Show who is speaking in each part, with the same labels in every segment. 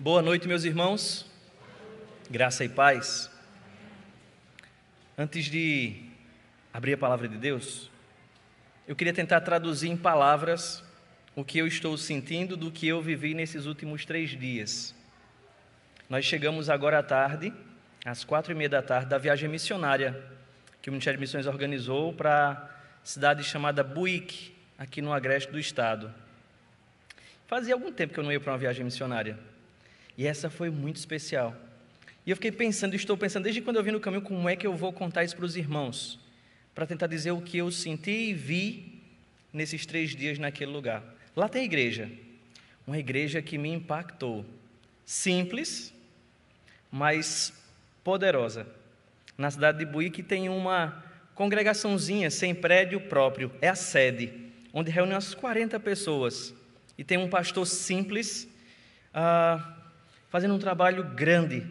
Speaker 1: Boa noite, meus irmãos. Graça e paz. Antes de abrir a palavra de Deus, eu queria tentar traduzir em palavras o que eu estou sentindo do que eu vivi nesses últimos 3 dias. Nós chegamos agora à tarde, às 4h30 da tarde, da viagem missionária que o Ministério de Missões organizou para a cidade chamada Buíque, aqui no agreste do estado. Fazia algum tempo que eu não ia para uma viagem missionária. E essa foi muito especial. E eu fiquei pensando, estou pensando desde quando eu vim no caminho, como é que eu vou contar isso para os irmãos, para tentar dizer o que eu senti e vi nesses 3 dias naquele lugar. Lá tem igreja, uma igreja que me impactou, simples, mas poderosa. Na cidade de Buíque tem uma congregaçãozinha sem prédio próprio, é a sede, onde reúne umas 40 pessoas, e tem um pastor simples, fazendo um trabalho grande.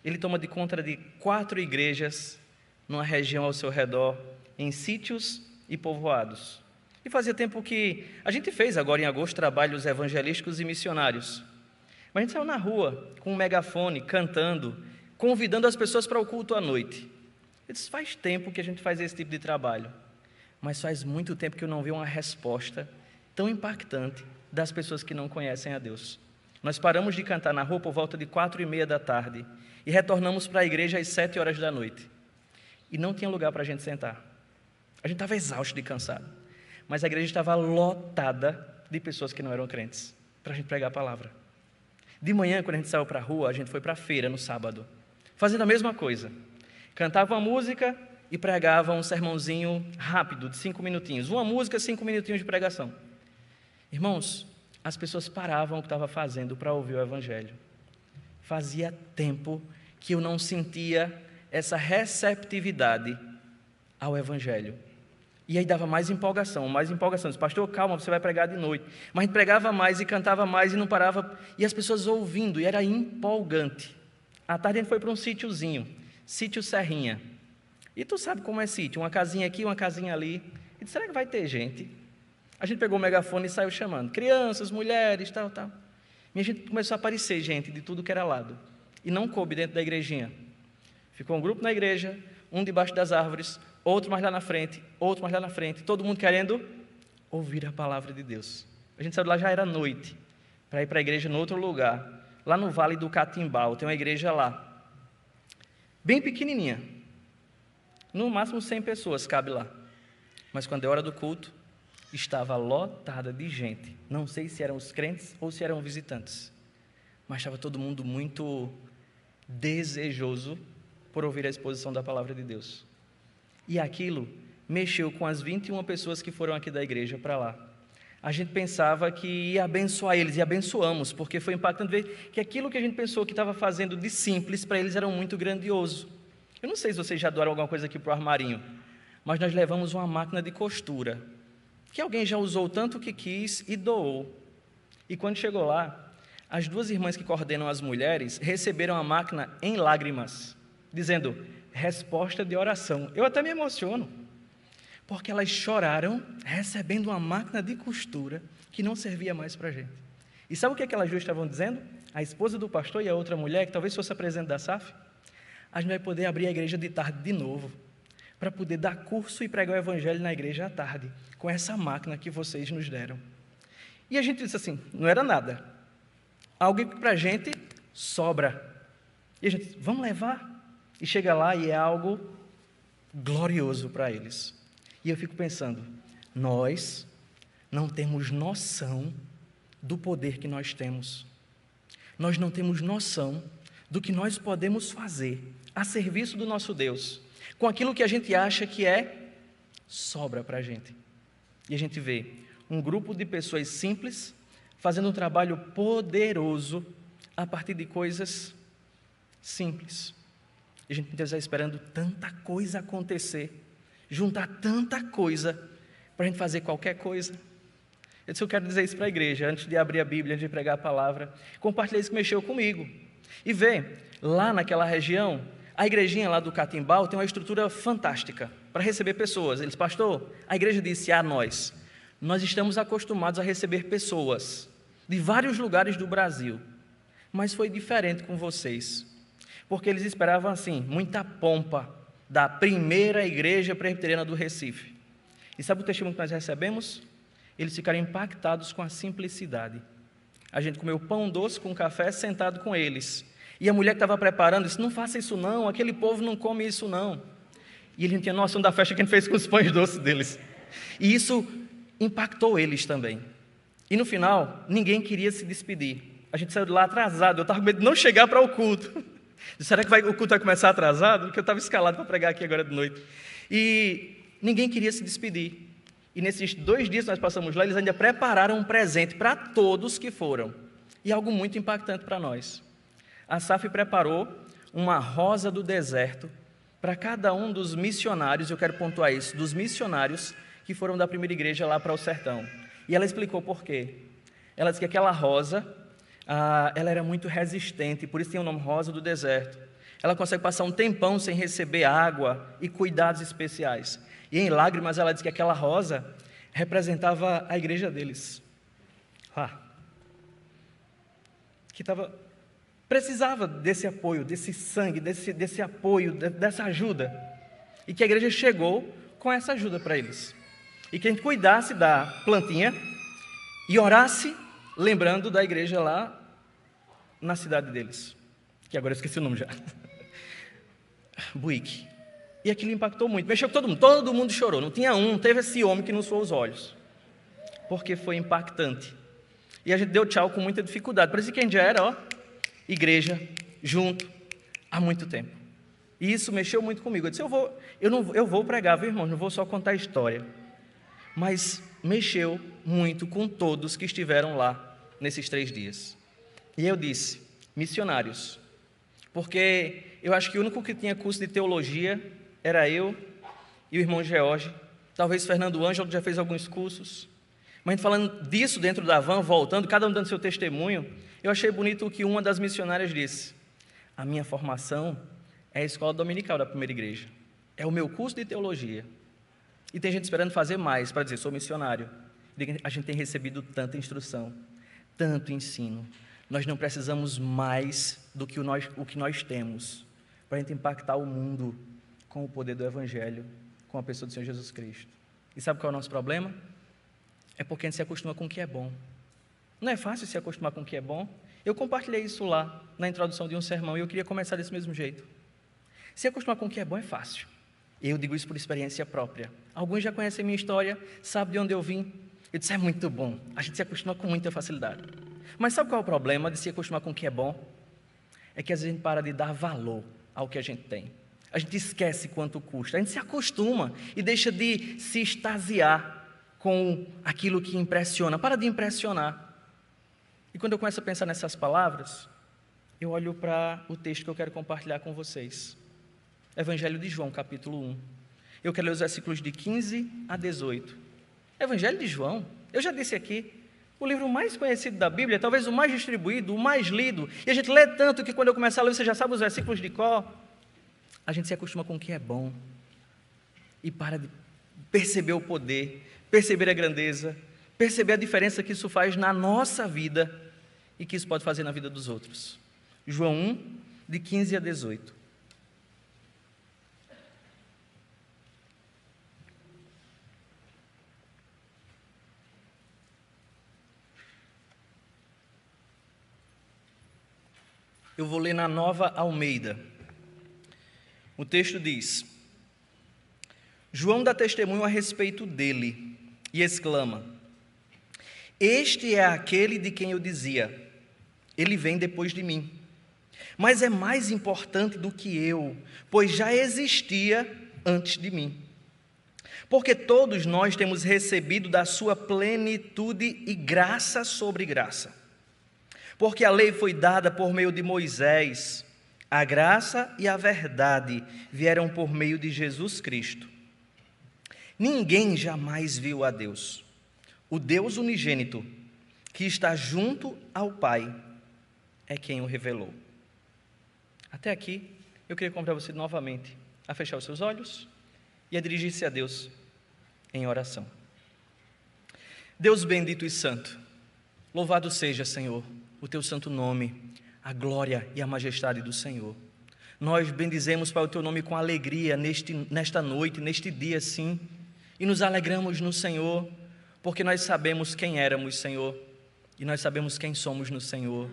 Speaker 1: Ele toma de conta de 4 igrejas numa região ao seu redor, em sítios e povoados. E fazia tempo que a gente fez agora em agosto trabalhos evangelísticos e missionários. Mas a gente saiu na rua com um megafone, cantando, convidando as pessoas para o culto à noite. Eu disse, faz tempo que a gente faz esse tipo de trabalho, mas faz muito tempo que eu não vi uma resposta tão impactante das pessoas que não conhecem a Deus. Nós paramos de cantar na rua por volta de 4h30 da tarde e retornamos para a igreja às 7h da noite. E não tinha lugar para a gente sentar. A gente estava exausto e cansado. Mas a igreja estava lotada de pessoas que não eram crentes, para a gente pregar a palavra. De manhã, quando a gente saiu para a rua, a gente foi para a feira no sábado, fazendo a mesma coisa. Cantava uma música e pregava um sermãozinho rápido, de 5 minutinhos. Uma música, 5 minutinhos de pregação. Irmãos, as pessoas paravam o que estava fazendo para ouvir o Evangelho. Fazia tempo que eu não sentia essa receptividade ao Evangelho. E aí dava mais empolgação. Disse, pastor, calma, você vai pregar de noite. Mas a gente pregava mais e cantava mais e não parava. E as pessoas ouvindo, e era empolgante. À tarde a gente foi para um sítiozinho, sítio Serrinha. E tu sabe como é sítio, uma casinha aqui, uma casinha ali. E disse, será que vai ter gente? A gente pegou o megafone e saiu chamando, crianças, mulheres, tal. E a gente começou a aparecer gente de tudo que era lado. E não coube dentro da igrejinha. Ficou um grupo na igreja, um debaixo das árvores, outro mais lá na frente, outro mais lá na frente, todo mundo querendo ouvir a palavra de Deus. A gente saiu de lá, já era noite, para ir para a igreja em outro lugar, lá no Vale do Catimbau, tem uma igreja lá, bem pequenininha, no máximo 100 pessoas cabe lá. Mas quando é hora do culto, estava lotada de gente. Não sei se eram os crentes ou se eram visitantes, mas estava todo mundo muito desejoso por ouvir a exposição da palavra de Deus. E aquilo mexeu com as 21 pessoas que foram aqui da igreja para lá. A gente pensava que ia abençoar eles, e abençoamos, porque foi impactante ver que aquilo que a gente pensou que estava fazendo de simples, para eles era muito grandioso. Eu não sei se vocês já doaram alguma coisa aqui para o armarinho, mas nós levamos uma máquina de costura, que alguém já usou tanto que quis e doou. E quando chegou lá, as 2 irmãs que coordenam as mulheres receberam a máquina em lágrimas, dizendo, resposta de oração. Eu até me emociono, porque elas choraram recebendo uma máquina de costura que não servia mais para a gente. E sabe o que aquelas 2 estavam dizendo? A esposa do pastor e a outra mulher, que talvez fosse a presidente da SAF, a gente vai poder abrir a igreja de tarde de novo, para poder dar curso e pregar o evangelho na igreja à tarde, com essa máquina que vocês nos deram. E a gente disse assim, não era nada, algo que para a gente sobra. E a gente disse, vamos levar? E chega lá e é algo glorioso para eles. E eu fico pensando, nós não temos noção do poder que nós temos. Nós não temos noção do que nós podemos fazer a serviço do nosso Deus, com aquilo que a gente acha que sobra para a gente. E a gente vê um grupo de pessoas simples fazendo um trabalho poderoso a partir de coisas simples. E a gente está esperando tanta coisa acontecer, juntar tanta coisa para a gente fazer qualquer coisa. Eu quero dizer isso para a igreja, antes de abrir a Bíblia, antes de pregar a palavra, compartilhar isso que mexeu comigo. E ver, lá naquela região, a igrejinha lá do Catimbau tem uma estrutura fantástica para receber pessoas. Eles, pastor, a igreja disse a nós estamos acostumados a receber pessoas de vários lugares do Brasil, Mas foi diferente com vocês, porque eles esperavam assim, muita pompa da primeira igreja presbiteriana do Recife. E sabe o testemunho que nós recebemos? Eles ficaram impactados com a simplicidade. A gente comeu pão doce com café sentado com eles. E a mulher que estava preparando disse, não faça isso não, aquele povo não come isso não. E ele não tinha noção da festa que a gente fez com os pães doces deles. E isso impactou eles também. E no final, ninguém queria se despedir. A gente saiu de lá atrasado, eu estava com medo de não chegar para o culto. Será que o culto vai começar atrasado? Porque eu estava escalado para pregar aqui agora de noite. E ninguém queria se despedir. E nesses 2 dias que nós passamos lá, eles ainda prepararam um presente para todos que foram. E algo muito impactante para nós. A SAF preparou uma rosa do deserto para cada um dos missionários, eu quero pontuar isso, dos missionários que foram da primeira igreja lá para o sertão. E ela explicou por quê. Ela disse que aquela rosa, ela era muito resistente, por isso tem o nome rosa do deserto. Ela consegue passar um tempão sem receber água e cuidados especiais. E em lágrimas ela diz que aquela rosa representava a igreja deles. Que precisava desse apoio, desse sangue, desse apoio, dessa ajuda. E que a igreja chegou com essa ajuda para eles. E que a gente cuidasse da plantinha e orasse lembrando da igreja lá na cidade deles. Que agora eu esqueci o nome já. Buíque. E aquilo impactou muito, mexeu com todo mundo chorou, não tinha não teve esse homem que não suou os olhos, porque foi impactante. E a gente deu tchau com muita dificuldade, parecia que a gente já era, igreja, junto, há muito tempo. E isso mexeu muito comigo. Eu disse, eu vou pregar, viu, irmão? Não vou só contar a história. Mas mexeu muito com todos que estiveram lá nesses 3 dias. E eu disse, missionários, porque eu acho que o único que tinha curso de teologia era eu e o irmão George, talvez Fernando Ângelo já fez alguns cursos, mas a gente falando disso dentro da van, voltando, cada um dando seu testemunho, eu achei bonito o que uma das missionárias disse, a minha formação é a escola dominical da primeira igreja, é o meu curso de teologia, e tem gente esperando fazer mais, para dizer, sou missionário, a gente tem recebido tanta instrução, tanto ensino, nós não precisamos mais do que o que nós temos, para a gente impactar o mundo, com o poder do Evangelho, com a pessoa do Senhor Jesus Cristo. E sabe qual é o nosso problema? É porque a gente se acostuma com o que é bom. Não é fácil se acostumar com o que é bom. Eu compartilhei isso lá, na introdução de um sermão, e eu queria começar desse mesmo jeito. Se acostumar com o que é bom é fácil. Eu digo isso por experiência própria. Alguns já conhecem a minha história, sabem de onde eu vim. Eu disse, é muito bom. A gente se acostuma com muita facilidade. Mas sabe qual é o problema de se acostumar com o que é bom? É que às vezes a gente para de dar valor ao que a gente tem. A gente esquece quanto custa, a gente se acostuma e deixa de se extasiar com aquilo que impressiona, para de impressionar. E quando eu começo a pensar nessas palavras, eu olho para o texto que eu quero compartilhar com vocês. Evangelho de João, capítulo 1. Eu quero ler os versículos de 15 a 18. Evangelho de João, eu já disse aqui, o livro mais conhecido da Bíblia, talvez o mais distribuído, o mais lido, e a gente lê tanto que quando eu começar a ler, você já sabe os versículos de cor. A gente se acostuma com o que é bom e para de perceber o poder, perceber a grandeza, perceber a diferença que isso faz na nossa vida e que isso pode fazer na vida dos outros. João 1, de 15 a 18. Eu vou ler na Nova Almeida. O texto diz, João dá testemunho a respeito dele e exclama, este é aquele de quem eu dizia, ele vem depois de mim, mas é mais importante do que eu, pois já existia antes de mim. Porque todos nós temos recebido da sua plenitude e graça sobre graça. Porque a lei foi dada por meio de Moisés, a graça e a verdade vieram por meio de Jesus Cristo. Ninguém jamais viu a Deus. O Deus unigênito, que está junto ao Pai, é quem o revelou. Até aqui, eu queria convidar você novamente a fechar os seus olhos e a dirigir-se a Deus em oração. Deus bendito e santo, louvado seja, Senhor, o teu santo nome, a glória e a majestade do Senhor. Nós bendizemos, Pai, o Teu nome com alegria nesta noite, neste dia, sim, e nos alegramos no Senhor, porque nós sabemos quem éramos, Senhor, e nós sabemos quem somos no Senhor,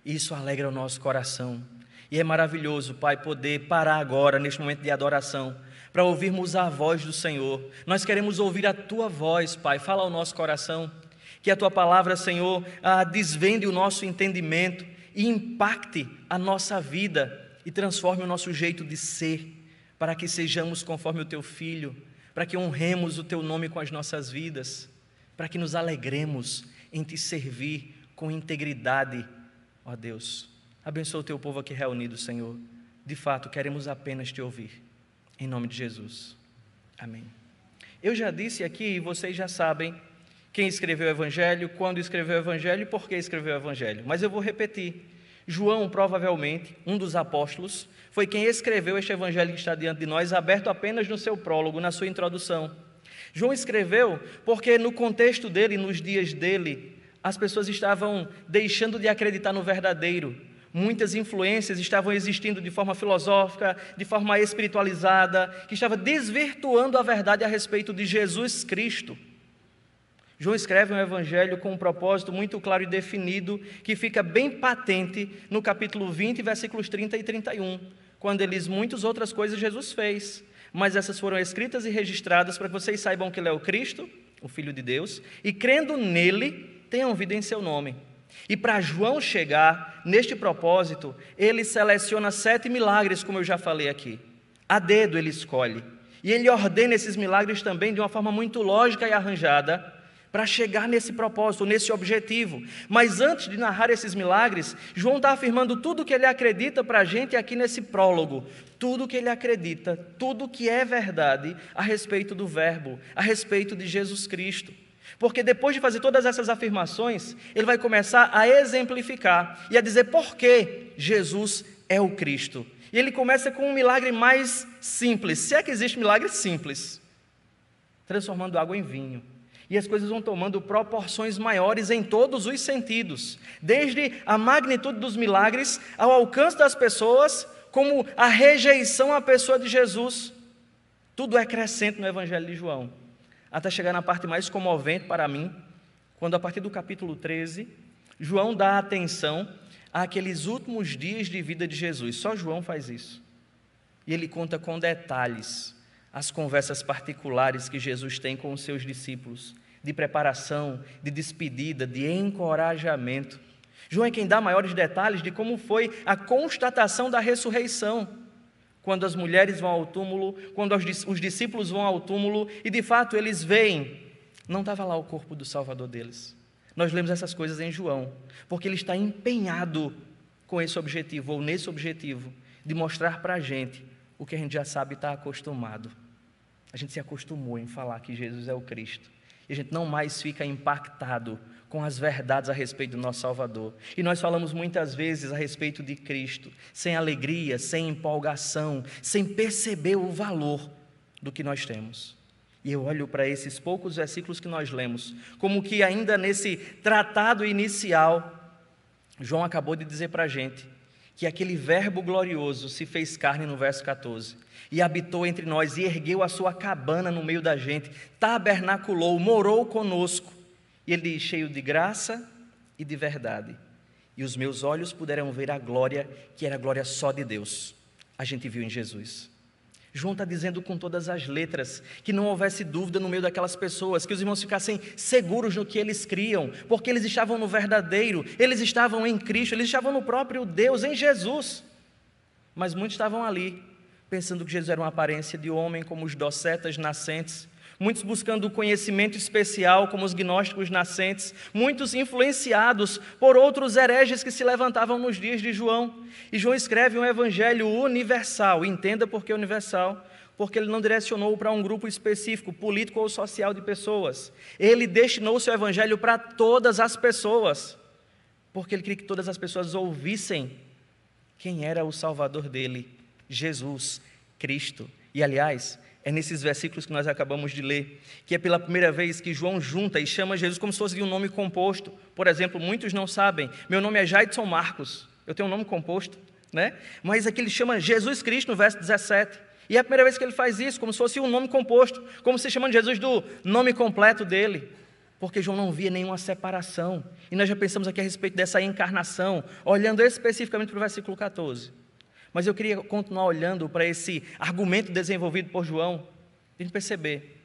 Speaker 1: e isso alegra o nosso coração. E é maravilhoso, Pai, poder parar agora, neste momento de adoração, para ouvirmos a voz do Senhor. Nós queremos ouvir a Tua voz, Pai, fala ao nosso coração, que a Tua palavra, Senhor, desvende o nosso entendimento e impacte a nossa vida e transforme o nosso jeito de ser, para que sejamos conforme o Teu Filho, para que honremos o Teu nome com as nossas vidas, para que nos alegremos em Te servir com integridade, ó Deus. Abençoa o Teu povo aqui reunido, Senhor. De fato, queremos apenas Te ouvir. Em nome de Jesus. Amém. Eu já disse aqui, e vocês já sabem, quem escreveu o Evangelho, quando escreveu o Evangelho e por que escreveu o Evangelho. Mas eu vou repetir. João, provavelmente, um dos apóstolos, foi quem escreveu este Evangelho que está diante de nós, aberto apenas no seu prólogo, na sua introdução. João escreveu porque no contexto dele, nos dias dele, as pessoas estavam deixando de acreditar no verdadeiro. Muitas influências estavam existindo de forma filosófica, de forma espiritualizada, que estava desvirtuando a verdade a respeito de Jesus Cristo. João escreve um evangelho com um propósito muito claro e definido, que fica bem patente no capítulo 20, versículos 30 e 31, quando ele diz muitas outras coisas Jesus fez, mas essas foram escritas e registradas para que vocês saibam que ele é o Cristo, o Filho de Deus, e crendo nele, tenham vida em seu nome. E para João chegar neste propósito, ele seleciona 7 milagres, como eu já falei aqui. A dedo ele escolhe. E ele ordena esses milagres também de uma forma muito lógica e arranjada, para chegar nesse propósito, nesse objetivo. Mas antes de narrar esses milagres, João está afirmando tudo o que ele acredita para a gente aqui nesse prólogo. Tudo o que ele acredita, tudo o que é verdade a respeito do Verbo, a respeito de Jesus Cristo. Porque depois de fazer todas essas afirmações, ele vai começar a exemplificar e a dizer por que Jesus é o Cristo. E ele começa com um milagre mais simples, se é que existe milagre simples, transformando água em vinho. E as coisas vão tomando proporções maiores em todos os sentidos, desde a magnitude dos milagres ao alcance das pessoas, como a rejeição à pessoa de Jesus. Tudo é crescente no Evangelho de João, até chegar na parte mais comovente para mim, quando a partir do capítulo 13, João dá atenção àqueles últimos dias de vida de Jesus. Só João faz isso. E ele conta com detalhes as conversas particulares que Jesus tem com os seus discípulos, de preparação, de despedida, de encorajamento. João é quem dá maiores detalhes de como foi a constatação da ressurreição, quando as mulheres vão ao túmulo, quando os discípulos vão ao túmulo, e de fato eles veem, não estava lá o corpo do Salvador deles. Nós lemos essas coisas em João, porque ele está empenhado com esse objetivo, ou nesse objetivo, de mostrar para a gente o que a gente já sabe e está acostumado. A gente se acostumou em falar que Jesus é o Cristo. E a gente não mais fica impactado com as verdades a respeito do nosso Salvador. E nós falamos muitas vezes a respeito de Cristo, sem alegria, sem empolgação, sem perceber o valor do que nós temos. E eu olho para esses poucos versículos que nós lemos, como que ainda nesse tratado inicial, João acabou de dizer para a gente que aquele verbo glorioso se fez carne no verso 14, e habitou entre nós, e ergueu a sua cabana no meio da gente, tabernaculou, morou conosco. E ele diz, cheio de graça e de verdade. E os meus olhos puderam ver a glória, que era a glória só de Deus. A gente viu em Jesus. João está dizendo com todas as letras, que não houvesse dúvida no meio daquelas pessoas, que os irmãos ficassem seguros no que eles criam, porque eles estavam no verdadeiro, eles estavam em Cristo, eles estavam no próprio Deus, em Jesus. Mas muitos estavam ali, pensando que Jesus era uma aparência de homem, como os docetas nascentes, muitos buscando o conhecimento especial, como os gnósticos nascentes, muitos influenciados por outros hereges que se levantavam nos dias de João. E João escreve um evangelho universal, entenda por que universal, porque ele não direcionou para um grupo específico, político ou social de pessoas. Ele destinou o seu evangelho para todas as pessoas, porque ele queria que todas as pessoas ouvissem quem era o Salvador dele, Jesus Cristo. E aliás, é nesses versículos que nós acabamos de ler, que é pela primeira vez que João junta e chama Jesus como se fosse de um nome composto. Por exemplo, muitos não sabem, meu nome é Jaidson Marcos, eu tenho um nome composto, né? Mas aqui ele chama Jesus Cristo no verso 17. E é a primeira vez que ele faz isso, como se fosse um nome composto, como se chamando Jesus do nome completo dele. Porque João não via nenhuma separação. E nós já pensamos aqui a respeito dessa encarnação, olhando especificamente para o versículo 14. Mas eu queria continuar olhando para esse argumento desenvolvido por João, e perceber.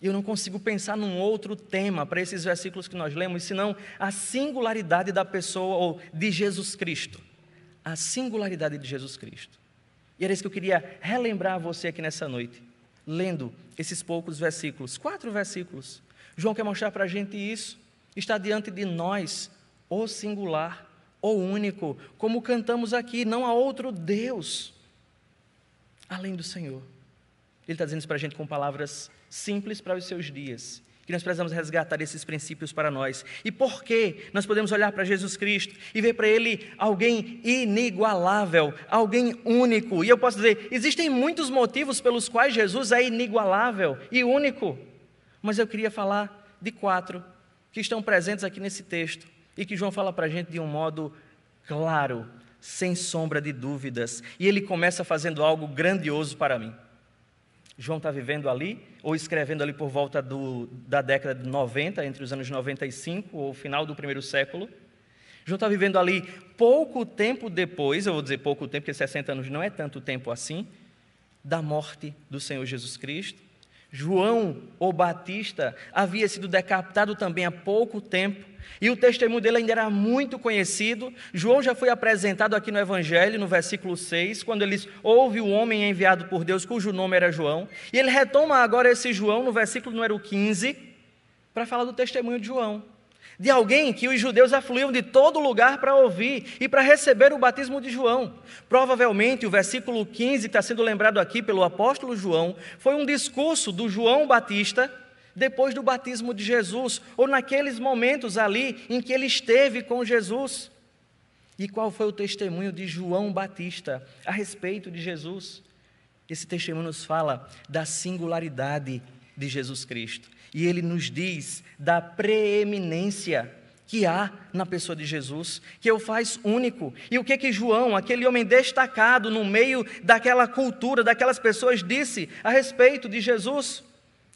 Speaker 1: Eu não consigo pensar num outro tema para esses versículos que nós lemos, senão a singularidade da pessoa ou de Jesus Cristo. A singularidade de Jesus Cristo. E era isso que eu queria relembrar a você aqui nessa noite, lendo esses poucos versículos, 4 versículos. João quer mostrar para a gente isso, está diante de nós, o singular, o único, como cantamos aqui, não há outro Deus, além do Senhor. Ele está dizendo isso para a gente com palavras simples para os seus dias, que nós precisamos resgatar esses princípios para nós. E por que nós podemos olhar para Jesus Cristo e ver para Ele alguém inigualável, alguém único? E eu posso dizer, existem muitos motivos pelos quais Jesus é inigualável e único, mas eu queria falar de 4 que estão presentes aqui nesse texto e que João fala para a gente de um modo claro, sem sombra de dúvidas. E ele começa fazendo algo grandioso para mim. João está vivendo ali, ou escrevendo ali por volta da década de 90, entre os anos 95 ou final do primeiro século. João está vivendo ali pouco tempo depois, eu vou dizer pouco tempo, porque 60 anos não é tanto tempo assim, da morte do Senhor Jesus Cristo. João, o Batista, havia sido decapitado também há pouco tempo, e o testemunho dele ainda era muito conhecido. João já foi apresentado aqui no Evangelho, no versículo 6, quando ele ouve o homem enviado por Deus, cujo nome era João, e ele retoma agora esse João, no versículo número 15, para falar do testemunho de João, de alguém que os judeus afluíam de todo lugar para ouvir e para receber o batismo de João. Provavelmente o versículo 15, que está sendo lembrado aqui pelo apóstolo João, foi um discurso do João Batista, depois do batismo de Jesus, ou naqueles momentos ali em que ele esteve com Jesus. E qual foi o testemunho de João Batista a respeito de Jesus? Esse testemunho nos fala da singularidade de Jesus Cristo. E ele nos diz da preeminência que há na pessoa de Jesus, que o faz único. E o que João, aquele homem destacado no meio daquela cultura, daquelas pessoas, disse a respeito de Jesus?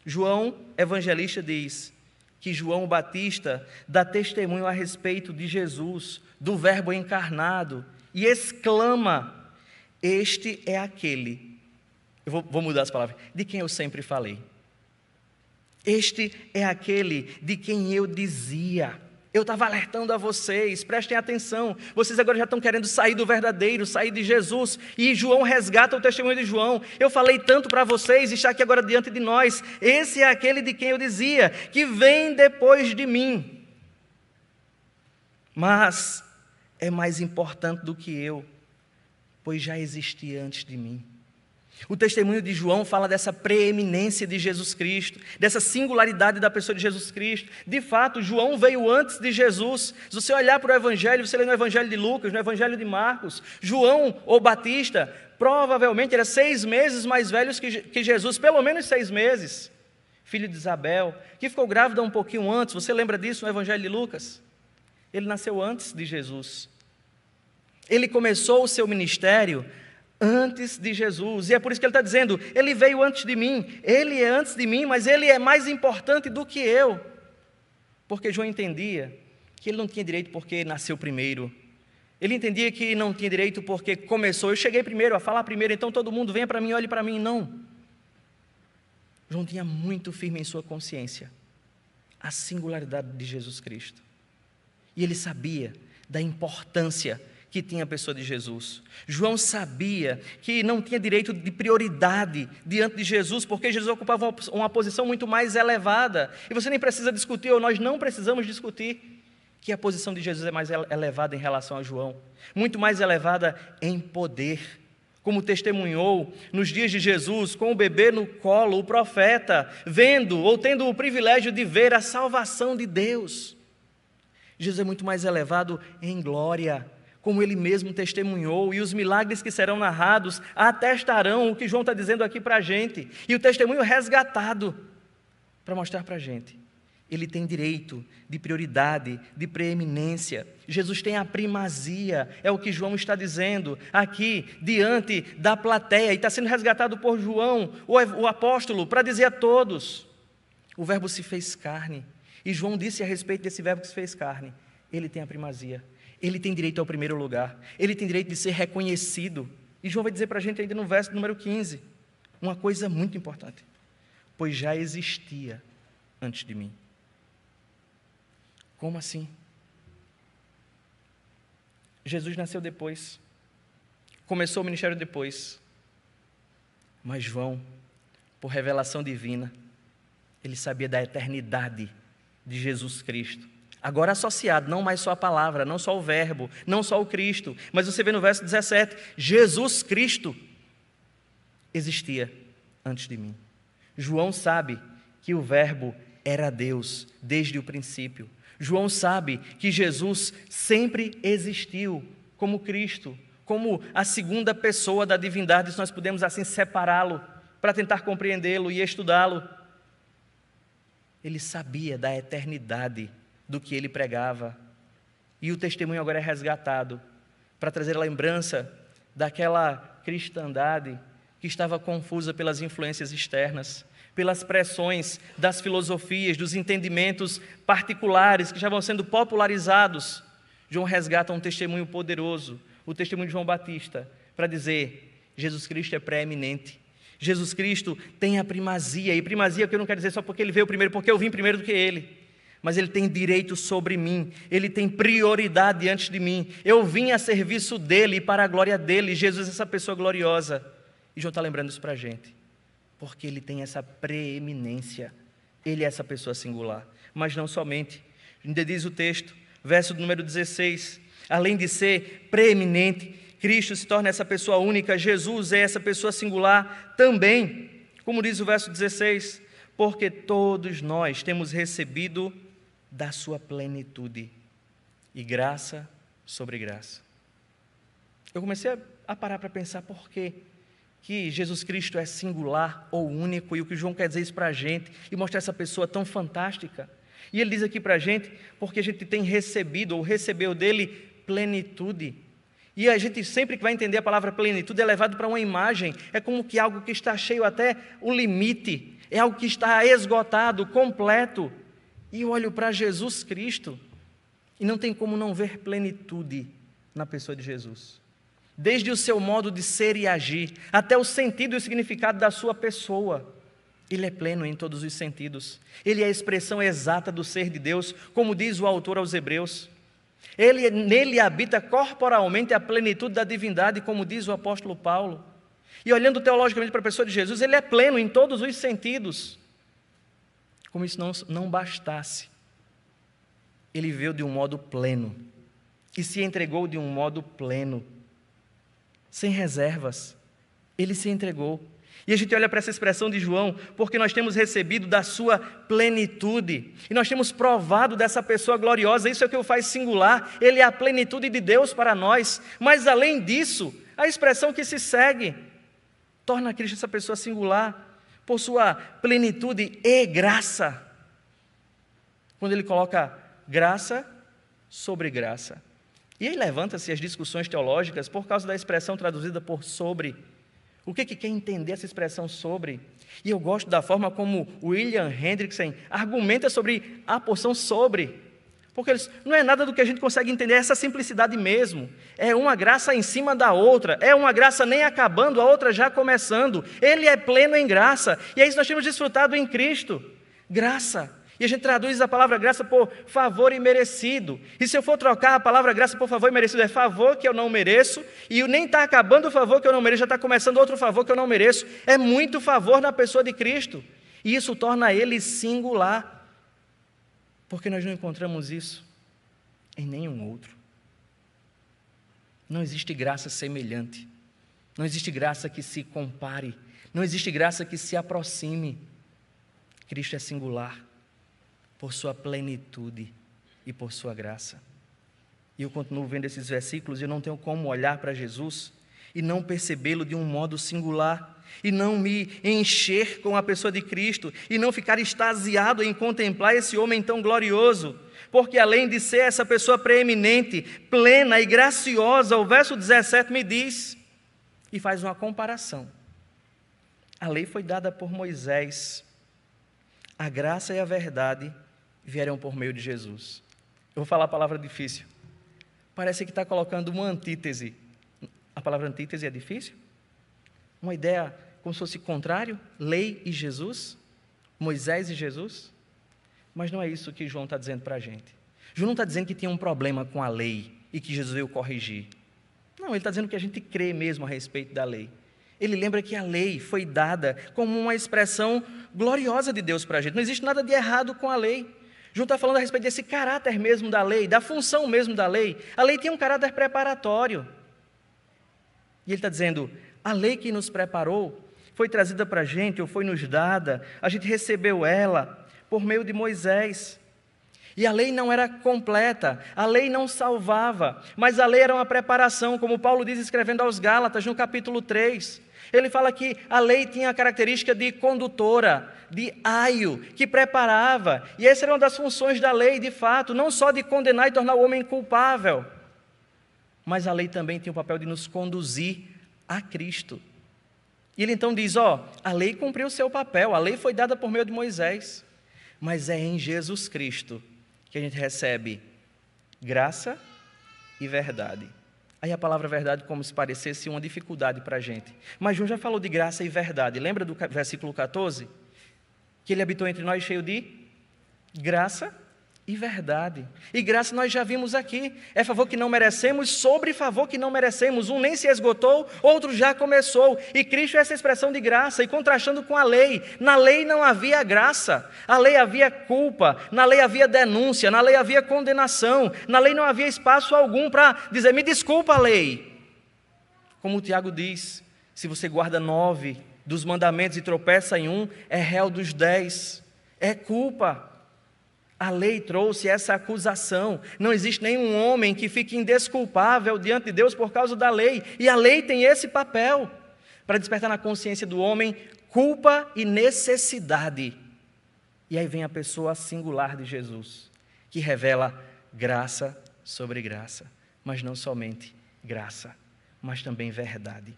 Speaker 1: João, evangelista, diz que João Batista dá testemunho a respeito de Jesus, do Verbo encarnado, e exclama: este é aquele, eu vou mudar as palavras, de quem eu sempre falei. Este é aquele de quem eu dizia. Eu estava alertando a vocês, prestem atenção, vocês agora já estão querendo sair do verdadeiro, sair de Jesus, e João resgata o testemunho de João. Eu falei tanto para vocês, e está aqui agora diante de nós. Esse é aquele de quem eu dizia, que vem depois de mim, mas é mais importante do que eu, pois já existia antes de mim. O testemunho de João fala dessa preeminência de Jesus Cristo, dessa singularidade da pessoa de Jesus Cristo. De fato, João veio antes de Jesus. Se você olhar para o Evangelho, você lê no Evangelho de Lucas, no Evangelho de Marcos, João, o Batista, provavelmente era 6 meses mais velho que Jesus, pelo menos 6 meses. Filho de Isabel, que ficou grávida um pouquinho antes. Você lembra disso no Evangelho de Lucas? Ele nasceu antes de Jesus. Ele começou o seu ministério antes de Jesus, e é por isso que ele está dizendo, ele veio antes de mim, ele é antes de mim, mas ele é mais importante do que eu, porque João entendia que ele não tinha direito porque nasceu primeiro, ele entendia que não tinha direito porque começou, eu cheguei primeiro, a falar primeiro, então todo mundo venha para mim, olhe para mim, não. João tinha muito firme em sua consciência a singularidade de Jesus Cristo, e ele sabia da importância que tinha a pessoa de Jesus. João sabia que não tinha direito de prioridade diante de Jesus, porque Jesus ocupava uma posição muito mais elevada, e você nem precisa discutir, ou nós não precisamos discutir, que a posição de Jesus é mais elevada em relação a João, muito mais elevada em poder, como testemunhou nos dias de Jesus, com o bebê no colo, o profeta, vendo ou tendo o privilégio de ver a salvação de Deus. Jesus é muito mais elevado em glória, como ele mesmo testemunhou, e os milagres que serão narrados atestarão o que João está dizendo aqui para a gente, e o testemunho resgatado para mostrar para a gente Ele tem direito de prioridade, de preeminência. Jesus tem a primazia, é o que João está dizendo aqui, diante da plateia, e está sendo resgatado por João, o apóstolo, para dizer a todos: o Verbo se fez carne. E João disse a respeito desse Verbo que se fez carne: ele tem a primazia, ele tem direito ao primeiro lugar, ele tem direito de ser reconhecido. E João vai dizer para a gente ainda no verso número 15, uma coisa muito importante: pois já existia antes de mim. Como assim? Jesus nasceu depois, começou o ministério depois, mas João, por revelação divina, ele sabia da eternidade de Jesus Cristo, agora associado, não mais só a palavra, não só o verbo, não só o Cristo, mas você vê no verso 17, Jesus Cristo existia antes de mim. João sabe que o verbo era Deus desde o princípio. João sabe que Jesus sempre existiu como Cristo, como a segunda pessoa da divindade, se nós podemos assim separá-lo, para tentar compreendê-lo e estudá-lo. Ele sabia da eternidade do que ele pregava, e o testemunho agora é resgatado, para trazer a lembrança daquela cristandade que estava confusa pelas influências externas, pelas pressões das filosofias, dos entendimentos particulares que estavam sendo popularizados. João resgata um testemunho poderoso, o testemunho de João Batista, para dizer: Jesus Cristo é preeminente, Jesus Cristo tem a primazia, e primazia que eu não quero dizer só porque ele veio primeiro, porque eu vim primeiro do que ele, mas ele tem direito sobre mim, ele tem prioridade antes de mim, eu vim a serviço dele e para a glória dele. Jesus é essa pessoa gloriosa, e João está lembrando isso para a gente, porque ele tem essa preeminência, ele é essa pessoa singular. Mas não somente, ainda diz o texto, verso número 16, além de ser preeminente, Cristo se torna essa pessoa única, Jesus é essa pessoa singular também, como diz o verso 16, porque todos nós temos recebido da sua plenitude, e graça sobre graça. Eu comecei a parar para pensar por quê que Jesus Cristo é singular ou único, e o que João quer dizer isso para a gente, e mostrar essa pessoa tão fantástica. E ele diz aqui para a gente, porque a gente tem recebido, ou recebeu dele, plenitude. E a gente sempre que vai entender a palavra plenitude é levado para uma imagem, é como que algo que está cheio até o limite, é algo que está esgotado, completo. E eu olho para Jesus Cristo, e não tem como não ver plenitude na pessoa de Jesus. Desde o seu modo de ser e agir, até o sentido e o significado da sua pessoa. Ele é pleno em todos os sentidos. Ele é a expressão exata do ser de Deus, como diz o autor aos Hebreus. Nele habita corporalmente a plenitude da divindade, como diz o apóstolo Paulo. E olhando teologicamente para a pessoa de Jesus, ele é pleno em todos os sentidos. Como isso não bastasse, ele veio de um modo pleno e se entregou de um modo pleno, sem reservas. Ele se entregou. E a gente olha para essa expressão de João, porque nós temos recebido da sua plenitude, e nós temos provado dessa pessoa gloriosa. Isso é o que o faz singular, ele é a plenitude de Deus para nós. Mas além disso, a expressão que se segue torna Cristo essa pessoa singular, por sua plenitude e graça, quando ele coloca graça sobre graça. E aí levanta-se as discussões teológicas por causa da expressão traduzida por sobre. O que quer entender essa expressão sobre? E eu gosto da forma como William Hendrickson argumenta sobre a porção sobre, porque não é nada do que a gente consegue entender, é essa simplicidade mesmo. É uma graça em cima da outra, é uma graça nem acabando, a outra já começando. Ele é pleno em graça, e é isso que nós temos desfrutado em Cristo. Graça. E a gente traduz a palavra graça por favor imerecido. E se eu for trocar a palavra graça por favor imerecido, é favor que eu não mereço, e nem está acabando o favor que eu não mereço, já está começando outro favor que eu não mereço. É muito favor na pessoa de Cristo. E isso torna ele singular, porque nós não encontramos isso em nenhum outro. Não existe graça semelhante. Não existe graça que se compare. Não existe graça que se aproxime. Cristo é singular por sua plenitude e por sua graça. E eu continuo vendo esses versículos e eu não tenho como olhar para Jesus e não percebê-lo de um modo singular, e não me encher com a pessoa de Cristo, e não ficar extasiado em contemplar esse homem tão glorioso, porque além de ser essa pessoa preeminente, plena e graciosa, o verso 17 me diz, e faz uma comparação. A lei foi dada por Moisés, a graça e a verdade vieram por meio de Jesus. Eu vou falar a palavra difícil. Parece que está colocando uma antítese. A palavra antítese é difícil? Uma ideia como se fosse contrário? Lei e Jesus? Moisés e Jesus? Mas não é isso que João está dizendo para a gente. João não está dizendo que tinha um problema com a lei e que Jesus veio corrigir. Não, ele está dizendo que a gente crê mesmo a respeito da lei. Ele lembra que a lei foi dada como uma expressão gloriosa de Deus para a gente. Não existe nada de errado com a lei. João está falando a respeito desse caráter mesmo da lei, da função mesmo da lei. A lei tinha um caráter preparatório. E ele está dizendo, a lei que nos preparou foi trazida para a gente, ou foi nos dada, a gente recebeu ela por meio de Moisés. E a lei não era completa, a lei não salvava, mas a lei era uma preparação, como Paulo diz escrevendo aos Gálatas, no capítulo 3. Ele fala que a lei tinha a característica de condutora, de aio, que preparava. E essa era uma das funções da lei, de fato, não só de condenar e tornar o homem culpável, mas a lei também tinha o papel de nos conduzir a Cristo. E ele então diz, a lei cumpriu o seu papel, a lei foi dada por meio de Moisés, mas é em Jesus Cristo que a gente recebe graça e verdade. Aí a palavra verdade como se parecesse uma dificuldade para a gente. Mas João já falou de graça e verdade. Lembra do versículo 14? Que ele habitou entre nós cheio de graça e verdade. E graça nós já vimos aqui. É favor que não merecemos sobre favor que não merecemos. Um nem se esgotou, outro já começou. E Cristo é essa expressão de graça. E contrastando com a lei. Na lei não havia graça. A lei havia culpa. Na lei havia denúncia. Na lei havia condenação. Na lei não havia espaço algum para dizer, me desculpa, lei. Como o Tiago diz, se você guarda 9 dos mandamentos e tropeça em um, é réu dos 10. É culpa. A lei trouxe essa acusação. Não existe nenhum homem que fique indesculpável diante de Deus por causa da lei. E a lei tem esse papel para despertar na consciência do homem culpa e necessidade. E aí vem a pessoa singular de Jesus, que revela graça sobre graça. Mas não somente graça, mas também verdade.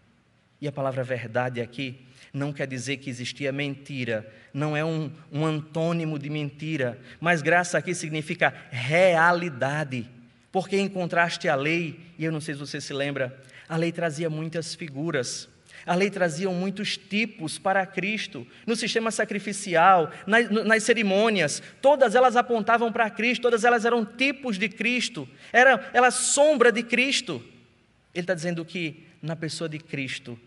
Speaker 1: E a palavra verdade aqui não quer dizer que existia mentira, não é um antônimo de mentira, mas graça aqui significa realidade, porque em contraste à lei, e eu não sei se você se lembra, a lei trazia muitas figuras, a lei trazia muitos tipos para Cristo, no sistema sacrificial, nas cerimônias, todas elas apontavam para Cristo, todas elas eram tipos de Cristo, era sombra de Cristo. Ele está dizendo que na pessoa de Cristo,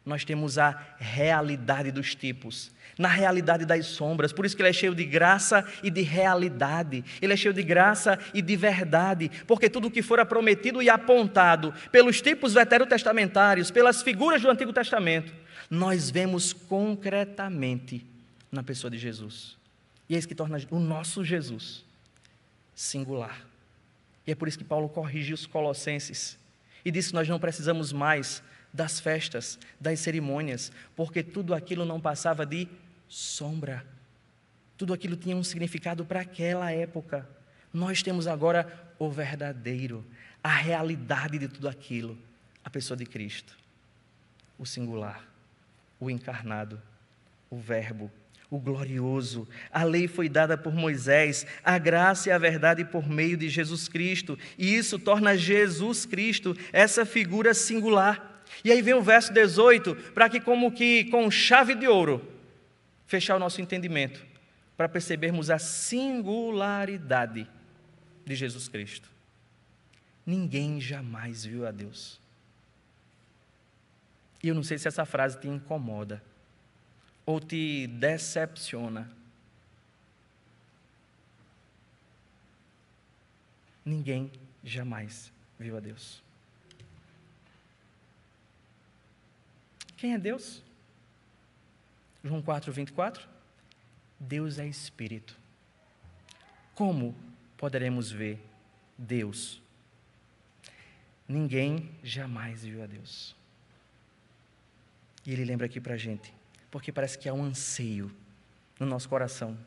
Speaker 1: nós temos a realidade dos tipos, na realidade das sombras. Por isso que ele é cheio de graça e de realidade. Ele é cheio de graça e de verdade, porque tudo o que fora prometido e apontado pelos tipos veterotestamentários, pelas figuras do Antigo Testamento, nós vemos concretamente na pessoa de Jesus. E é isso que torna o nosso Jesus singular. E é por isso que Paulo corrige os Colossenses e disse que nós não precisamos mais das festas, das cerimônias, porque tudo aquilo não passava de sombra. Tudo aquilo tinha um significado para aquela época. Nós temos agora o verdadeiro, a realidade de tudo aquilo, a pessoa de Cristo, o singular, o encarnado, o verbo, o glorioso. A lei foi dada por Moisés, a graça e a verdade por meio de Jesus Cristo, e isso torna Jesus Cristo essa figura singular. E aí vem o verso 18, para que como que com chave de ouro, fechar o nosso entendimento, para percebermos a singularidade de Jesus Cristo. Ninguém jamais viu a Deus. E eu não sei se essa frase te incomoda, ou te decepciona. Ninguém jamais viu a Deus. Quem é Deus? João 4:24. Deus é Espírito. Como poderemos ver Deus? Ninguém jamais viu a Deus. E Ele lembra aqui para a gente, porque parece que há um anseio no nosso coração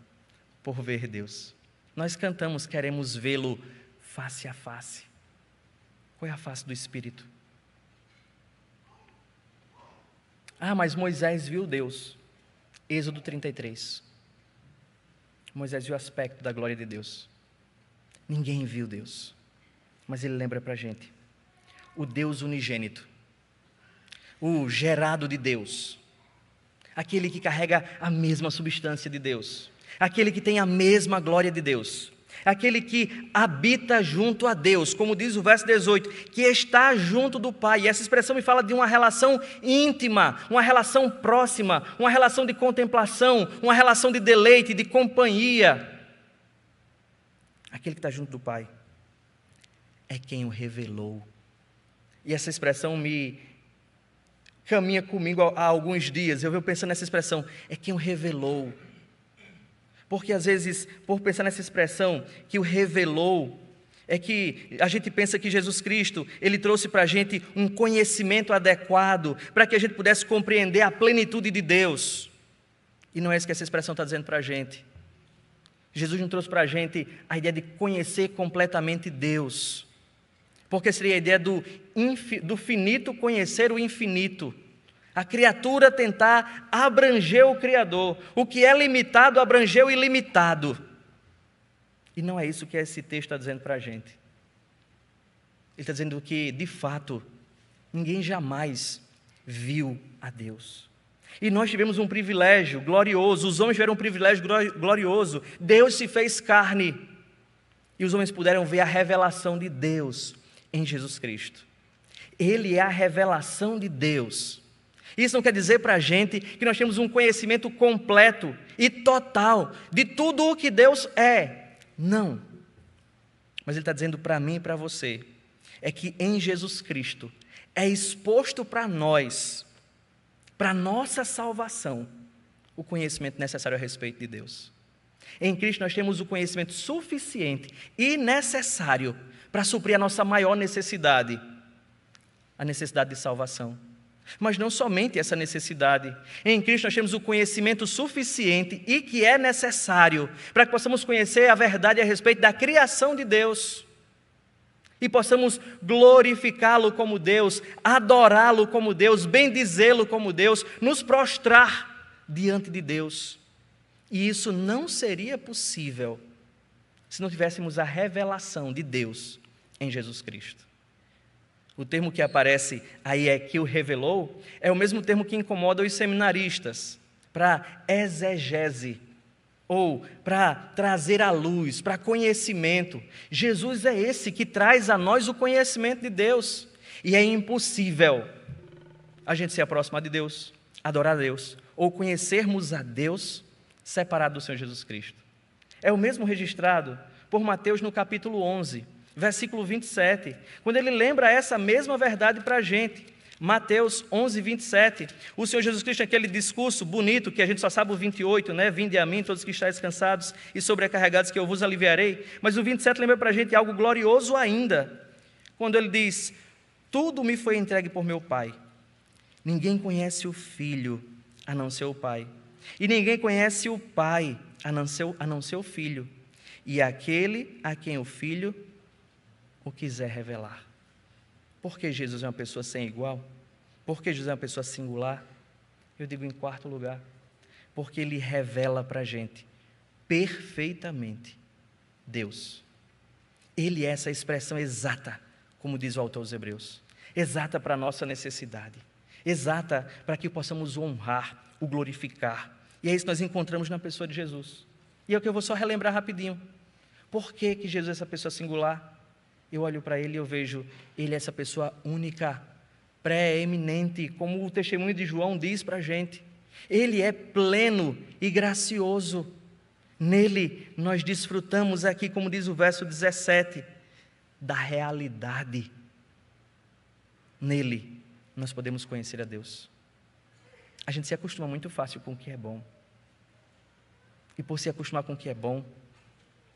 Speaker 1: por ver Deus. Nós cantamos, queremos vê-lo face a face. Qual é a face do Espírito? Ah, mas Moisés viu Deus. Êxodo 33. Moisés viu o aspecto da glória de Deus. Ninguém viu Deus. Mas ele lembra para a gente. O Deus unigênito. O gerado de Deus. Aquele que carrega a mesma substância de Deus. Aquele que tem a mesma glória de Deus. Aquele que habita junto a Deus, como diz o verso 18, que está junto do Pai. E essa expressão me fala de uma relação íntima, uma relação próxima, uma relação de contemplação, uma relação de deleite, de companhia. Aquele que está junto do Pai é quem o revelou. E essa expressão me caminha comigo há alguns dias. Eu venho pensando nessa expressão, é quem o revelou. Porque às vezes, por pensar nessa expressão, que o revelou, é que a gente pensa que Jesus Cristo, Ele trouxe para a gente um conhecimento adequado, para que a gente pudesse compreender a plenitude de Deus. E não é isso que essa expressão está dizendo para a gente. Jesus não trouxe para a gente a ideia de conhecer completamente Deus, porque seria a ideia do finito conhecer o infinito. A criatura tentar abranger o Criador. O que é limitado abrangeu o ilimitado. E não é isso que esse texto está dizendo para a gente. Ele está dizendo que, de fato, ninguém jamais viu a Deus. E nós tivemos um privilégio glorioso. Os homens tiveram um privilégio glorioso. Deus se fez carne. E os homens puderam ver a revelação de Deus em Jesus Cristo. Ele é a revelação de Deus. Isso não quer dizer para a gente que nós temos um conhecimento completo e total de tudo o que Deus é. Não. Mas Ele está dizendo para mim e para você, é que em Jesus Cristo é exposto para nós, para nossa salvação, o conhecimento necessário a respeito de Deus. Em Cristo nós temos o conhecimento suficiente e necessário para suprir a nossa maior necessidade, a necessidade de salvação. Mas não somente essa necessidade. Em Cristo nós temos o conhecimento suficiente e que é necessário para que possamos conhecer a verdade a respeito da criação de Deus e possamos glorificá-lo como Deus, adorá-lo como Deus, bendizê-lo como Deus, nos prostrar diante de Deus. E isso não seria possível se não tivéssemos a revelação de Deus em Jesus Cristo. O termo que aparece aí é que o revelou, é o mesmo termo que incomoda os seminaristas, para exegese, ou para trazer à luz, para conhecimento. Jesus é esse que traz a nós o conhecimento de Deus, e é impossível a gente se aproximar de Deus, adorar a Deus, ou conhecermos a Deus separado do Senhor Jesus Cristo. É o mesmo registrado por Mateus no capítulo 11, versículo 27, quando ele lembra essa mesma verdade para a gente. Mateus 11, 27, o Senhor Jesus Cristo, aquele discurso bonito, que a gente só sabe o 28, né? Vinde a mim, todos que estáis cansados e sobrecarregados, que eu vos aliviarei. Mas o 27 lembra para a gente algo glorioso ainda, quando ele diz, tudo me foi entregue por meu Pai. Ninguém conhece o Filho, a não ser o Pai. E ninguém conhece o Pai, a não ser o Filho. E aquele a quem o Filho o quiser revelar. Por que Jesus é uma pessoa sem igual? Por que Jesus é uma pessoa singular? Eu digo em quarto lugar, porque Ele revela para a gente perfeitamente Deus. Ele é essa expressão exata, como diz o autor aos Hebreus, exata para a nossa necessidade, exata para que possamos o honrar, o glorificar. E é isso que nós encontramos na pessoa de Jesus. E é o que eu vou só relembrar rapidinho. Por que Jesus é essa pessoa singular? Eu olho para Ele e eu vejo, Ele é essa pessoa única, pré-eminente, como o testemunho de João diz para a gente. Ele é pleno e gracioso. Nele nós desfrutamos aqui, como diz o verso 17, da realidade. Nele nós podemos conhecer a Deus. A gente se acostuma muito fácil com o que é bom. E por se acostumar com o que é bom,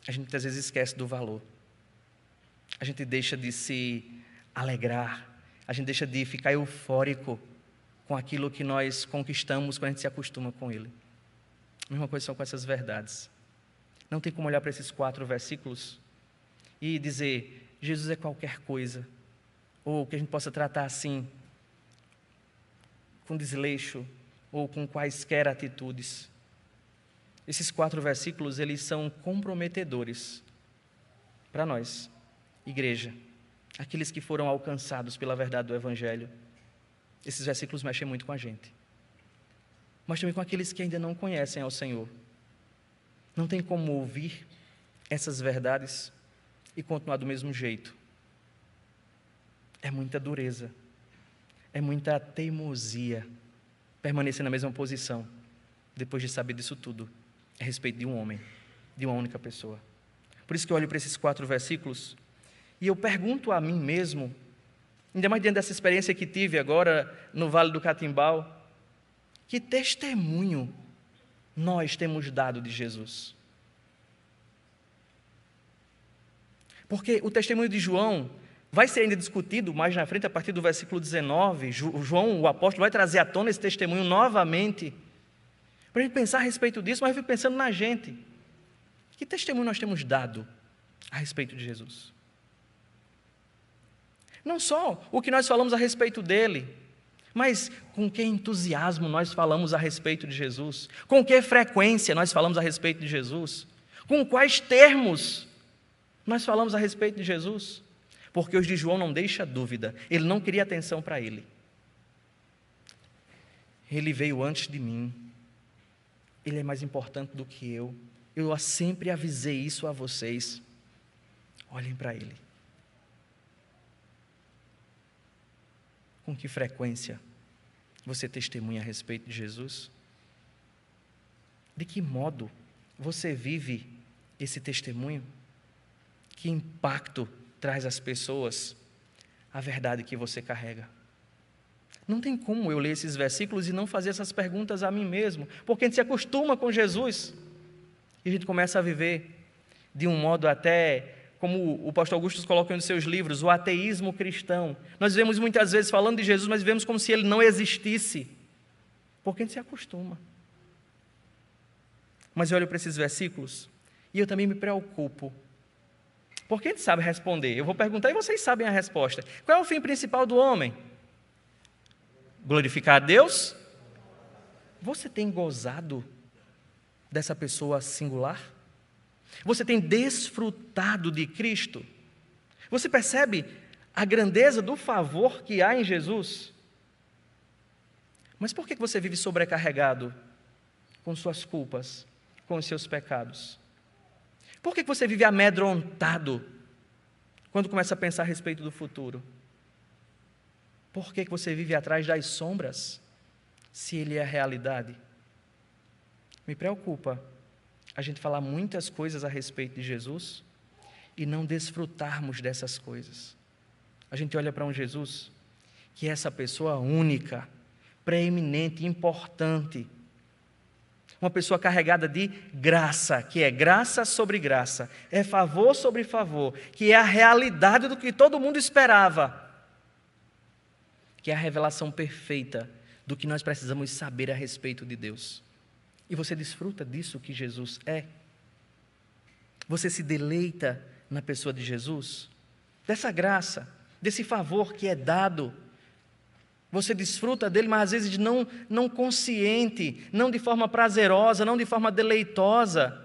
Speaker 1: a gente muitas vezes esquece do valor. A gente deixa de se alegrar, a gente deixa de ficar eufórico com aquilo que nós conquistamos quando a gente se acostuma com ele. A mesma coisa são com essas verdades. Não tem como olhar para esses 4 versículos e dizer, Jesus é qualquer coisa, ou que a gente possa tratar assim, com desleixo, ou com quaisquer atitudes. Esses 4 versículos, eles são comprometedores para nós, igreja, aqueles que foram alcançados pela verdade do Evangelho. Esses versículos mexem muito com a gente, mas também com aqueles que ainda não conhecem ao Senhor. Não tem como ouvir essas verdades e continuar do mesmo jeito. É muita dureza, é muita teimosia permanecer na mesma posição depois de saber disso tudo a respeito de um homem, de uma única pessoa. Por isso que eu olho para esses 4 versículos e eu pergunto a mim mesmo, ainda mais diante dessa experiência que tive agora no Vale do Catimbau, que testemunho nós temos dado de Jesus? Porque o testemunho de João vai ser ainda discutido mais na frente, a partir do versículo 19. João, o apóstolo, vai trazer à tona esse testemunho novamente, para a gente pensar a respeito disso, mas eu fico pensando na gente. Que testemunho nós temos dado a respeito de Jesus? Não só o que nós falamos a respeito dele, mas com que entusiasmo nós falamos a respeito de Jesus? Com que frequência nós falamos a respeito de Jesus? Com quais termos nós falamos a respeito de Jesus? Porque os de João não deixa dúvida, ele não queria atenção para ele. Ele veio antes de mim, ele é mais importante do que eu. Eu sempre avisei isso a vocês. Olhem para ele. Com que frequência você testemunha a respeito de Jesus? De que modo você vive esse testemunho? Que impacto traz às pessoas a verdade que você carrega? Não tem como eu ler esses versículos e não fazer essas perguntas a mim mesmo, porque a gente se acostuma com Jesus e a gente começa a viver de um modo até, como o pastor Augusto coloca em um dos seus livros, o ateísmo cristão. Nós vivemos muitas vezes falando de Jesus, mas vivemos como se ele não existisse, porque a gente se acostuma. Mas eu olho para esses versículos e eu também me preocupo, porque a gente sabe responder. Eu vou perguntar e vocês sabem a resposta. Qual é o fim principal do homem? Glorificar a Deus? Você tem gozado dessa pessoa singular? Você tem desfrutado de Cristo? Você percebe a grandeza do favor que há em Jesus? Mas por que você vive sobrecarregado com suas culpas, com os seus pecados? Por que você vive amedrontado quando começa a pensar a respeito do futuro? Por que você vive atrás das sombras, se ele é a realidade? Me preocupa a gente falar muitas coisas a respeito de Jesus e não desfrutarmos dessas coisas. A gente olha para um Jesus que é essa pessoa única, preeminente, importante, uma pessoa carregada de graça, que é graça sobre graça, é favor sobre favor, que é a realidade do que todo mundo esperava, que é a revelação perfeita do que nós precisamos saber a respeito de Deus. E você desfruta disso que Jesus é? Você se deleita na pessoa de Jesus? Dessa graça, desse favor que é dado. Você desfruta dele, mas às vezes não consciente, não de forma prazerosa, não de forma deleitosa.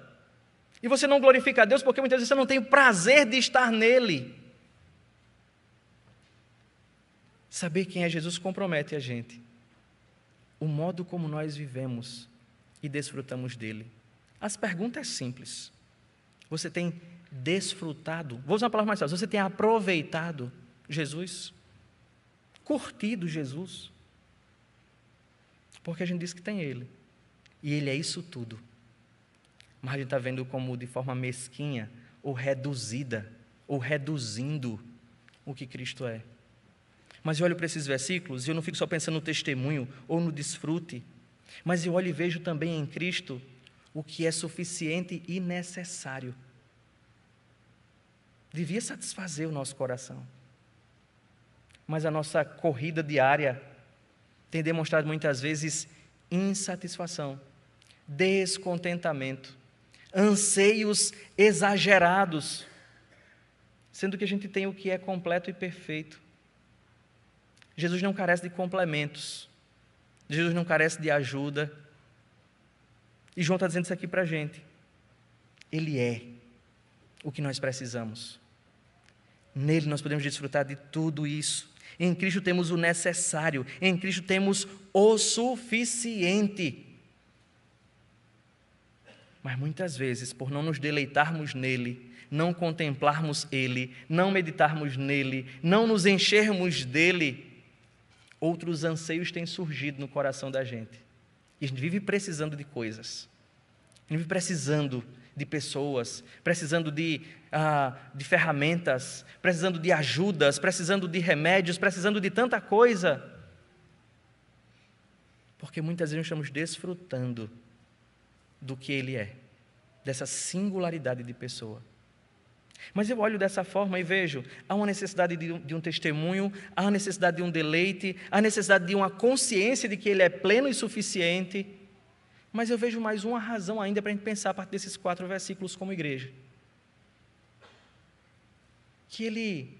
Speaker 1: E você não glorifica a Deus porque muitas vezes você não tem o prazer de estar nele. Saber quem é Jesus compromete a gente. O modo como nós vivemos e desfrutamos dele. As perguntas simples. Você tem desfrutado, vou usar uma palavra mais fácil, você tem aproveitado Jesus? Curtido Jesus? Porque a gente diz que tem ele. E ele é isso tudo. Mas a gente está vendo como de forma mesquinha, ou reduzida, ou reduzindo o que Cristo é. Mas eu olho para esses versículos e eu não fico só pensando no testemunho ou no desfrute, mas eu olho e vejo também em Cristo o que é suficiente e necessário. Devia satisfazer o nosso coração. Mas a nossa corrida diária tem demonstrado muitas vezes insatisfação, descontentamento, anseios exagerados, sendo que a gente tem o que é completo e perfeito. Jesus não carece de complementos, Jesus não carece de ajuda, e João está dizendo isso aqui para a gente. Ele é o que nós precisamos. Nele nós podemos desfrutar de tudo isso. Em Cristo temos o necessário, em Cristo temos o suficiente. Mas muitas vezes, por não nos deleitarmos nele, não contemplarmos ele, não meditarmos nele, não nos enchermos dele, outros anseios têm surgido no coração da gente. E a gente vive precisando de coisas, a gente vive precisando de pessoas, precisando de ferramentas, precisando de ajudas, precisando de remédios, precisando de tanta coisa, porque muitas vezes nós estamos desfrutando do que Ele é, dessa singularidade de pessoa. Mas eu olho dessa forma e vejo, há uma necessidade de um testemunho, há uma necessidade de um deleite, há necessidade de uma consciência de que Ele é pleno e suficiente, mas eu vejo mais uma razão ainda para a gente pensar a partir desses 4 versículos como igreja. Que Ele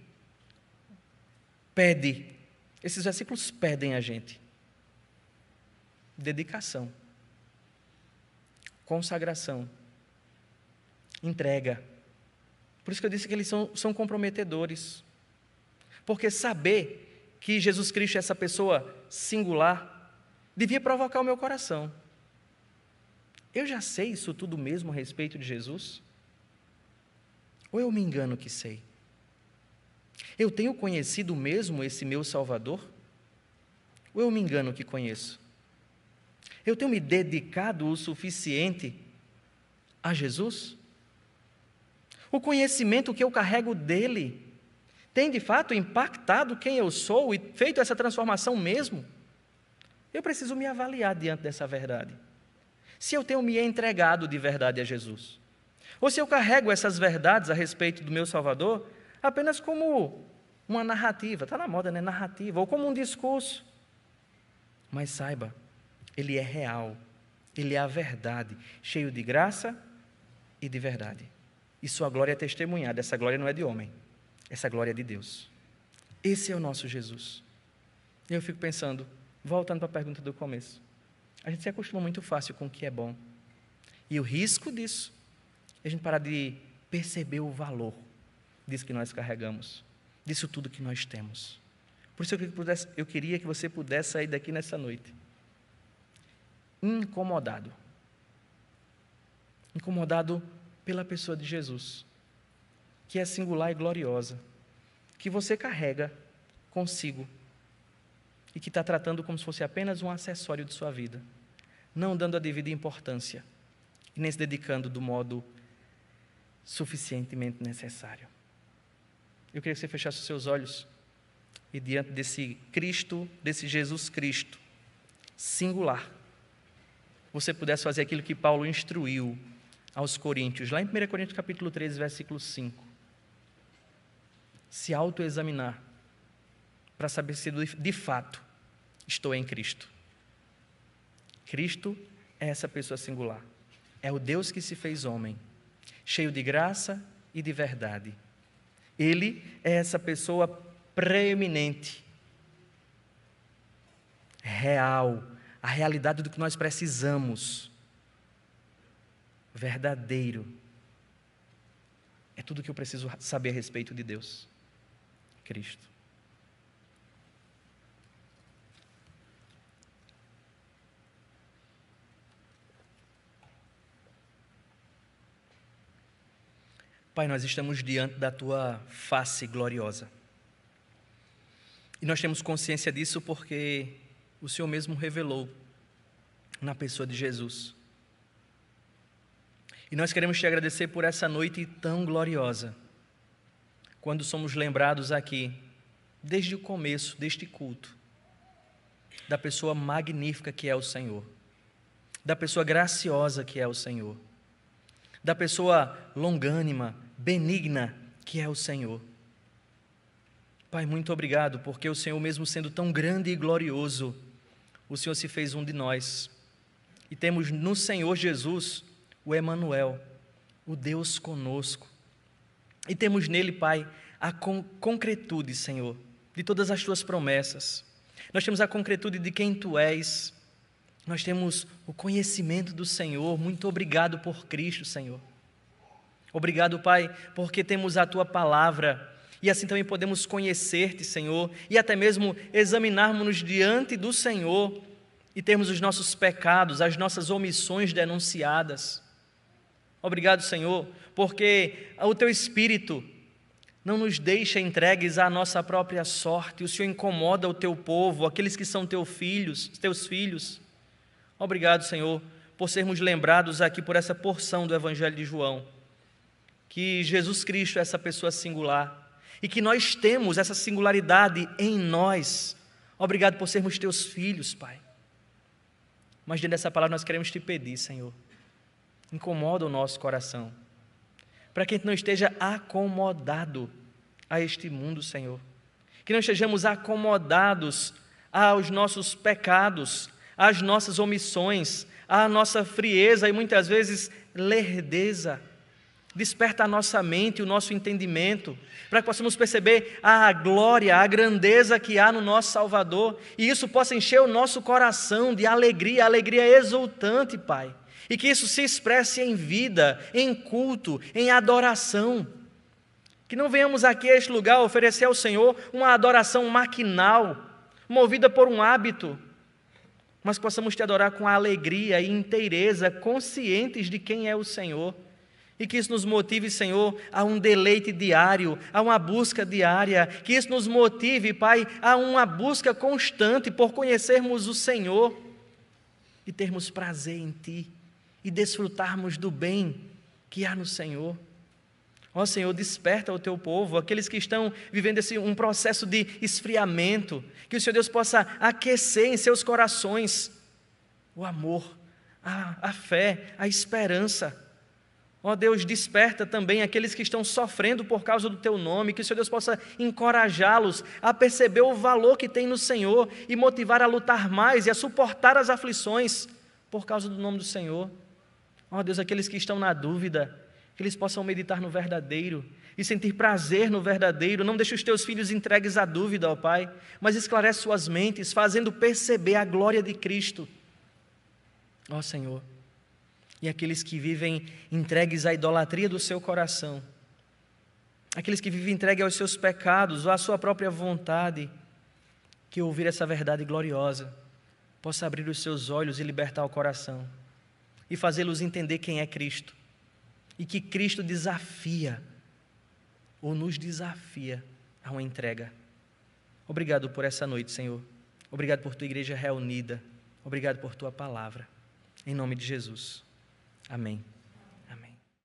Speaker 1: pede, esses versículos pedem a gente dedicação, consagração, entrega. Por isso que eu disse que eles são comprometedores. Porque saber que Jesus Cristo é essa pessoa singular devia provocar o meu coração. Eu já sei isso tudo mesmo a respeito de Jesus? Ou eu me engano que sei? Eu tenho conhecido mesmo esse meu Salvador? Ou eu me engano que conheço? Eu tenho me dedicado o suficiente a Jesus? O conhecimento que eu carrego dele tem de fato impactado quem eu sou e feito essa transformação mesmo? Eu preciso me avaliar diante dessa verdade. Se eu tenho me entregado de verdade a Jesus, ou se eu carrego essas verdades a respeito do meu Salvador apenas como uma narrativa, está na moda, né? Narrativa, ou como um discurso. Mas saiba, Ele é real, Ele é a verdade, cheio de graça e de verdade. E sua glória é testemunhada. Essa glória não é de homem, essa glória é de Deus. Esse é o nosso Jesus. E eu fico pensando, voltando para a pergunta do começo, a gente se acostuma muito fácil com o que é bom. E o risco disso é a gente parar de perceber o valor disso que nós carregamos, disso tudo que nós temos. Por isso eu queria que você pudesse sair daqui nessa noite incomodado pela pessoa de Jesus, que é singular e gloriosa, que você carrega consigo e que está tratando como se fosse apenas um acessório de sua vida, não dando a devida importância e nem se dedicando do modo suficientemente necessário. Eu queria que você fechasse os seus olhos e diante desse Cristo, desse Jesus Cristo singular, você pudesse fazer aquilo que Paulo instruiu aos Coríntios, lá em 1 Coríntios capítulo 13, versículo 5. Se autoexaminar, para saber se de fato estou em Cristo. Cristo é essa pessoa singular, é o Deus que se fez homem, cheio de graça e de verdade. Ele é essa pessoa preeminente, real, a realidade do que nós precisamos, verdadeiro. É tudo o que eu preciso saber a respeito de Deus, Cristo. Pai, nós estamos diante da Tua face gloriosa. E nós temos consciência disso porque o Senhor mesmo revelou na pessoa de Jesus. E nós queremos Te agradecer por essa noite tão gloriosa, quando somos lembrados aqui, desde o começo deste culto, da pessoa magnífica que é o Senhor, da pessoa graciosa que é o Senhor, da pessoa longânima, benigna que é o Senhor. Pai, muito obrigado, porque o Senhor, mesmo sendo tão grande e glorioso, o Senhor se fez um de nós. E temos no Senhor Jesus o Emanuel, o Deus conosco. E temos nele, Pai, a concretude, Senhor, de todas as tuas promessas. Nós temos a concretude de quem tu és. Nós temos o conhecimento do Senhor. Muito obrigado por Cristo, Senhor. Obrigado, Pai, porque temos a tua palavra e assim também podemos conhecer-te, Senhor, e até mesmo examinarmos-nos diante do Senhor e termos os nossos pecados, as nossas omissões denunciadas. Obrigado, Senhor, porque o teu Espírito não nos deixa entregues à nossa própria sorte. O Senhor incomoda o teu povo, aqueles que são teus filhos. Obrigado, Senhor, por sermos lembrados aqui por essa porção do Evangelho de João, que Jesus Cristo é essa pessoa singular e que nós temos essa singularidade em nós. Obrigado por sermos teus filhos, Pai. Mas dentro dessa palavra nós queremos te pedir, Senhor, incomoda o nosso coração, para que a gente não esteja acomodado a este mundo, Senhor, que não estejamos acomodados aos nossos pecados, às nossas omissões, à nossa frieza e muitas vezes lerdeza. Desperta a nossa mente, o nosso entendimento, para que possamos perceber a glória, a grandeza que há no nosso Salvador, e isso possa encher o nosso coração de alegria, alegria exultante, Pai, e que isso se expresse em vida, em culto, em adoração. Que não venhamos aqui a este lugar oferecer ao Senhor uma adoração maquinal, movida por um hábito, mas que possamos te adorar com alegria e inteireza, conscientes de quem é o Senhor. E que isso nos motive, Senhor, a um deleite diário, a uma busca diária. Que isso nos motive, Pai, a uma busca constante por conhecermos o Senhor e termos prazer em Ti e desfrutarmos do bem que há no Senhor. Ó Senhor, desperta o Teu povo, aqueles que estão vivendo um processo de esfriamento, que o Senhor Deus possa aquecer em seus corações o amor, a fé, a esperança. Ó Deus, desperta também aqueles que estão sofrendo por causa do Teu nome, que o Senhor Deus possa encorajá-los a perceber o valor que tem no Senhor e motivar a lutar mais e a suportar as aflições por causa do nome do Senhor. Ó Deus, aqueles que estão na dúvida, que eles possam meditar no verdadeiro e sentir prazer no verdadeiro. Não deixe os Teus filhos entregues à dúvida, ó Pai, mas esclarece suas mentes, fazendo perceber a glória de Cristo. Ó Senhor, e aqueles que vivem entregues à idolatria do seu coração, aqueles que vivem entregues aos seus pecados ou à sua própria vontade, que ouvir essa verdade gloriosa possa abrir os seus olhos e libertar o coração e fazê-los entender quem é Cristo e que Cristo desafia ou nos desafia a uma entrega. Obrigado por essa noite, Senhor. Obrigado por Tua igreja reunida. Obrigado por Tua palavra. Em nome de Jesus. Amém.